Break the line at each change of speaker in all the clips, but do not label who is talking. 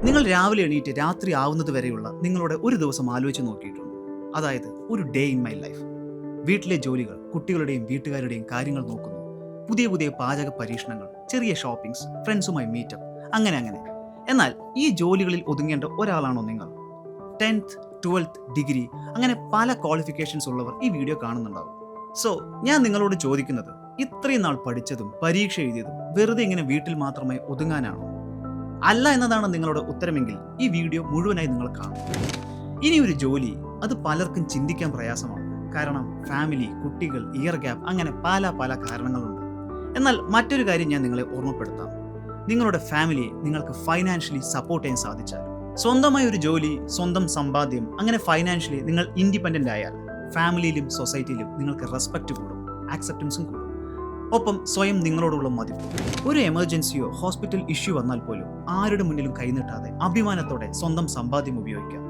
നിങ്ങൾ രാവിലെ എണീറ്റ് രാത്രി ആവുന്നത് വരെയുള്ള നിങ്ങളുടെ ഒരു ദിവസം ആലോചിച്ച് നോക്കിയിട്ടുണ്ട്. അതായത് ഒരു ഡേ ഇൻ മൈ ലൈഫ്. വീട്ടിലെ ജോലികൾ, കുട്ടികളുടെയും വീട്ടുകാരുടെയും കാര്യങ്ങൾ നോക്കുന്നു, പുതിയ പുതിയ പാചക പരീക്ഷണങ്ങൾ, ചെറിയ ഷോപ്പിംഗ്സ്, ഫ്രണ്ട്സുമായി മീറ്റപ്പ്, അങ്ങനെ അങ്ങനെ. എന്നാൽ ഈ ജോലികളിൽ ഒതുങ്ങേണ്ട ഒരാളാണോ നിങ്ങൾ? 10th 12th ഡിഗ്രി അങ്ങനെ പല ക്വാളിഫിക്കേഷൻസ് ഉള്ളവർ ഈ വീഡിയോ കാണുന്നുണ്ടാവും. സോ ഞാൻ നിങ്ങളോട് ചോദിക്കുന്നത്, ഇത്രയും നാൾ പഠിച്ചതും പരീക്ഷ എഴുതിയതും വെറുതെ ഇങ്ങനെ വീട്ടിൽ മാത്രമായി ഒതുങ്ങാനാണോ? അല്ല എന്നതാണ് നിങ്ങളുടെ ഉത്തരമെങ്കിൽ ഈ വീഡിയോ മുഴുവനായി നിങ്ങൾ കാണും. ഇനി ഒരു ജോലി, അത് പലർക്കും ചിന്തിക്കാൻ പ്രയാസമാണ്. കാരണം ഫാമിലി, കുട്ടികൾ, ഇയർ ഗ്യാപ്പ്, അങ്ങനെ പല പല കാരണങ്ങളുണ്ട്. എന്നാൽ മറ്റൊരു കാര്യം ഞാൻ നിങ്ങളെ ഓർമ്മപ്പെടുത്താം. നിങ്ങളുടെ ഫാമിലിയെ നിങ്ങൾക്ക് ഫൈനാൻഷ്യലി സപ്പോർട്ട് ചെയ്യാൻ സാധിച്ചാൽ, സ്വന്തമായി ഒരു ജോലി, സ്വന്തം സമ്പാദ്യം, അങ്ങനെ ഫൈനാൻഷ്യലി നിങ്ങൾ ഇൻഡിപെൻഡന്റ് ആയാൽ ഫാമിലിയിലും സൊസൈറ്റിയിലും നിങ്ങൾക്ക് റെസ്പെക്റ്റ് കൂടും, ആക്സെപ്റ്റൻസും കൂടും. ഒപ്പം സ്വയം നിങ്ങളോടുള്ള മതിപ്പ്. ഒരു എമർജൻസിയോ ഹോസ്പിറ്റൽ ഇഷ്യൂ വന്നാൽ പോലും ആരുടെ മുന്നിലും കൈനീട്ടാതെ അഭിമാനത്തോടെ സ്വന്തം സമ്പാദ്യം ഉപയോഗിക്കാം.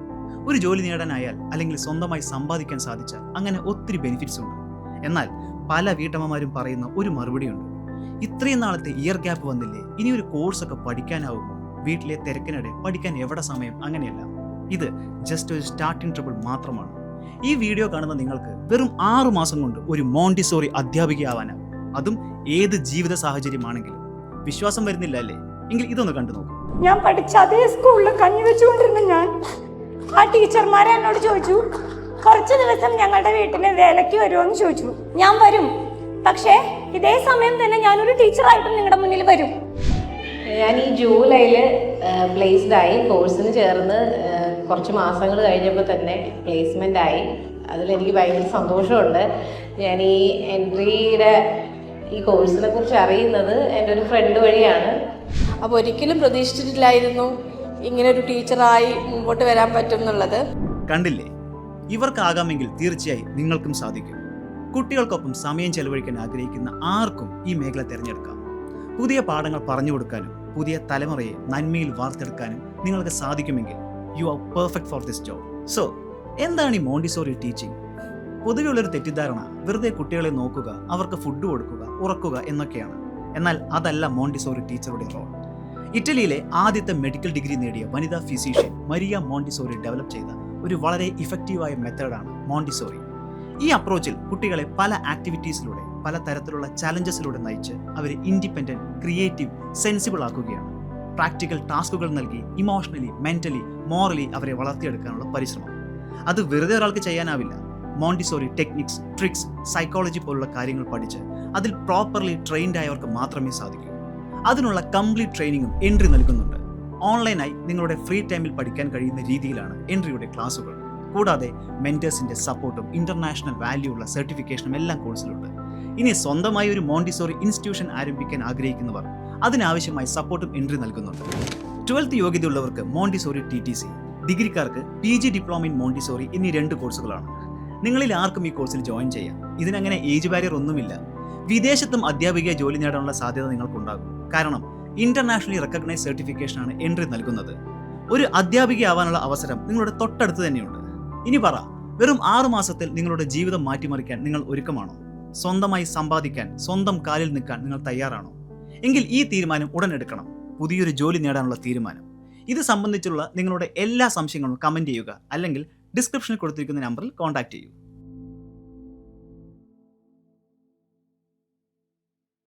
ഒരു ജോലി നേടാനായാൽ അല്ലെങ്കിൽ സ്വന്തമായി സമ്പാദിക്കാൻ സാധിച്ചാൽ അങ്ങനെ ഒത്തിരി ബെനിഫിറ്റ്സ് ഉണ്ട്. എന്നാൽ പല വീട്ടമ്മമാരും പറയുന്ന ഒരു മറുപടിയുണ്ട്: ഇത്രയും നാളത്തെ ഇയർ ഗ്യാപ്പ് വന്നില്ലേ, ഇനി ഒരു കോഴ്സൊക്കെ പഠിക്കാനാവുമോ? വീട്ടിലെ തിരക്കിനിടെ പഠിക്കാൻ എവിടെ സമയം? അങ്ങനെയല്ല, ഇത് ജസ്റ്റ് ഒരു സ്റ്റാർട്ടിംഗ് ട്രബിൾ മാത്രമാണ്. ഈ വീഡിയോ കാണുന്ന നിങ്ങൾക്ക് വെറും 6 മാസം കൊണ്ട് ഒരു മോണ്ടിസോറി അധ്യാപികയാവാനാവും. അതും ഏത് ജീവിത സാഹചര്യമാണെങ്കിലും. വിശ്വാസം വരുന്നില്ല അല്ലേ? എങ്കിൽ ഇതൊന്ന് കണ്ടു നോക്കൂ.
ഞാൻ പഠിച്ച അതേ സ്കൂളിൽ കഞ്ഞി വെച്ചുകൊണ്ടിരുന്ന ഞാൻ, ആ ടീച്ചർമാരെ എന്നോട് ചോദിച്ചു, കുറച്ച് ദിവസം ഞങ്ങളുടെ വീട്ടിൽ വേലയ്ക്ക് വരുമോയെന്ന് ചോദിച്ചു. ഞാൻ വരും, പക്ഷേ ഇതേ സമയം തന്നെ ഞാനൊരു ടീച്ചറായിട്ട് നിങ്ങളുടെ മുന്നിൽ വരും.
ഞാൻ ഈ ജൂലൈയിൽ പ്ലേസ്ഡ് ആയി. കോഴ്സിന് ചേർന്ന് കുറച്ച് മാസങ്ങൾ കഴിഞ്ഞപ്പോൾ തന്നെ പ്ലേസ്മെൻ്റ് ആയി. അതിലെനിക്ക് ഭയങ്കര സന്തോഷമുണ്ട്. ഞാൻ ഈ എൻട്രിയുടെ ഈ കോഴ്സിനെ കുറിച്ച് അറിയുന്നത് എൻ്റെ ഒരു ഫ്രണ്ട് വഴിയാണ്.
അപ്പോൾ ഒരിക്കലും പ്രതീക്ഷിച്ചിട്ടില്ലായിരുന്നു ഇങ്ങനെ ഒരു ടീച്ചറായി മുമ്പോട്ട് വരാൻ പറ്റും എന്നുള്ളത്.
കണ്ടില്ലേ? ഇവർക്കാകാമെങ്കിൽ തീർച്ചയായും നിങ്ങൾക്കും സാധിക്കും. കുട്ടികൾക്കൊപ്പം സമയം ചെലവഴിക്കാൻ ആഗ്രഹിക്കുന്ന ആർക്കും ഈ മേഖല തിരഞ്ഞെടുക്കാം. പുതിയ പാഠങ്ങൾ പറഞ്ഞു കൊടുക്കാനും പുതിയ തലമുറയെ നന്മയിൽ വാർത്തെടുക്കാനും നിങ്ങൾക്ക് സാധിക്കുമെങ്കിൽ you are perfect for this job. So എന്താണ് ഈ മോണ്ടിസോറി ടീച്ചിങ്? പൊതുവെയുള്ളൊരു തെറ്റിദ്ധാരണ വെറുതെ കുട്ടികളെ നോക്കുക, അവർക്ക് ഫുഡ് കൊടുക്കുക, ഉറക്കുക എന്നൊക്കെയാണ്. എന്നാൽ അതല്ല മോണ്ടിസോറി ടീച്ചറുടെ റോൾ. ഇറ്റലിയിലെ ആദ്യത്തെ മെഡിക്കൽ ഡിഗ്രി നേടിയ വനിതാ ഫിസീഷ്യൻ മരിയ മോണ്ടിസോറി ഡെവലപ്പ് ചെയ്ത ഒരു വളരെ ഇഫക്റ്റീവായ മെത്തേഡാണ് മോണ്ടിസോറി. ഈ അപ്രോച്ചിൽ കുട്ടികളെ പല ആക്ടിവിറ്റീസിലൂടെ, പല തരത്തിലുള്ള ചലഞ്ചസിലൂടെ നയിച്ച് അവരെ ഇൻഡിപെൻഡന്റ്, ക്രിയേറ്റീവ്, സെൻസിബിൾ ആക്കുകയാണ്. പ്രാക്ടിക്കൽ ടാസ്കുകൾ നൽകി ഇമോഷണലി, മെന്റലി, മോറലി അവരെ വളർത്തിയെടുക്കാനുള്ള പരിശ്രമം. അത് വെറുതെ ഒരാൾക്ക് ചെയ്യാനാവില്ല. മോണ്ടിസോറി ടെക്നിക്സ്, ട്രിക്സ്, സൈക്കോളജി പോലുള്ള കാര്യങ്ങൾ പഠിച്ച് അതിൽ പ്രോപ്പർലി ട്രെയിൻഡ് ആയവർക്ക് മാത്രമേ സാധിക്കൂ. അതിനുള്ള കംപ്ലീറ്റ് ട്രെയിനിങ്ങും എൻട്രി നൽകുന്നുണ്ട്. ഓൺലൈനായി നിങ്ങളുടെ ഫ്രീ ടൈമിൽ പഠിക്കാൻ കഴിയുന്ന രീതിയിലാണ് എൻട്രിയുടെ ക്ലാസുകൾ. കൂടാതെ മെന്റേഴ്സിന്റെ സപ്പോർട്ടും ഇന്റർനാഷണൽ വാല്യൂ ഉള്ള സർട്ടിഫിക്കേഷനും എല്ലാം കോഴ്സിലുണ്ട്. ഇനി സ്വന്തമായി ഒരു മോണ്ടിസോറി ഇൻസ്റ്റിറ്റ്യൂഷൻ ആരംഭിക്കാൻ ആഗ്രഹിക്കുന്നവർ അതിനാവശ്യമായി സപ്പോർട്ടും എൻട്രി നൽകുന്നുണ്ട്. 12th യോഗ്യതയുള്ളവർക്ക് മോണ്ടിസോറി TTC, ഡിഗ്രിക്കാർക്ക് PG ഡിപ്ലോമ ഇൻ മോണ്ടിസോറി എന്നീ 2 കോഴ്സുകളാണ്. നിങ്ങളിൽ ആർക്കും ഈ കോഴ്സിൽ ജോയിൻ ചെയ്യാം. ഇതിനങ്ങനെ ഏജ് ബാരിയർ ഒന്നുമില്ല. വിദേശത്തും അധ്യാപിക ജോലി നേടാനുള്ള സാധ്യത നിങ്ങൾക്കുണ്ടാകും. കാരണം ഇന്റർനാഷണലി റെക്കഗ്നൈസ് സർട്ടിഫിക്കേഷനാണ് എൻട്രി നൽകുന്നത്. ഒരു അധ്യാപികയാവാനുള്ള അവസരം നിങ്ങളുടെ തൊട്ടടുത്ത് തന്നെയുണ്ട്. ഇനി പറ, വെറും 6 മാസത്തിൽ നിങ്ങളുടെ ജീവിതം മാറ്റിമറിക്കാൻ നിങ്ങൾ ഒരുക്കമാണോ? സ്വന്തമായി സമ്പാദിക്കാൻ, സ്വന്തം കാലിൽ നിൽക്കാൻ നിങ്ങൾ തയ്യാറാണോ? എങ്കിൽ ഈ തീരുമാനം ഉടൻ എടുക്കണം. പുതിയൊരു ജോലി നേടാനുള്ള തീരുമാനം. ഇത് സംബന്ധിച്ചുള്ള നിങ്ങളുടെ എല്ലാ സംശയങ്ങളും കമന്റ് ചെയ്യുക, അല്ലെങ്കിൽ ഡിസ്ക്രിപ്ഷനിൽ കൊടുത്തിരിക്കുന്ന നമ്പറിൽ കോൺടാക്ട് ചെയ്യൂ.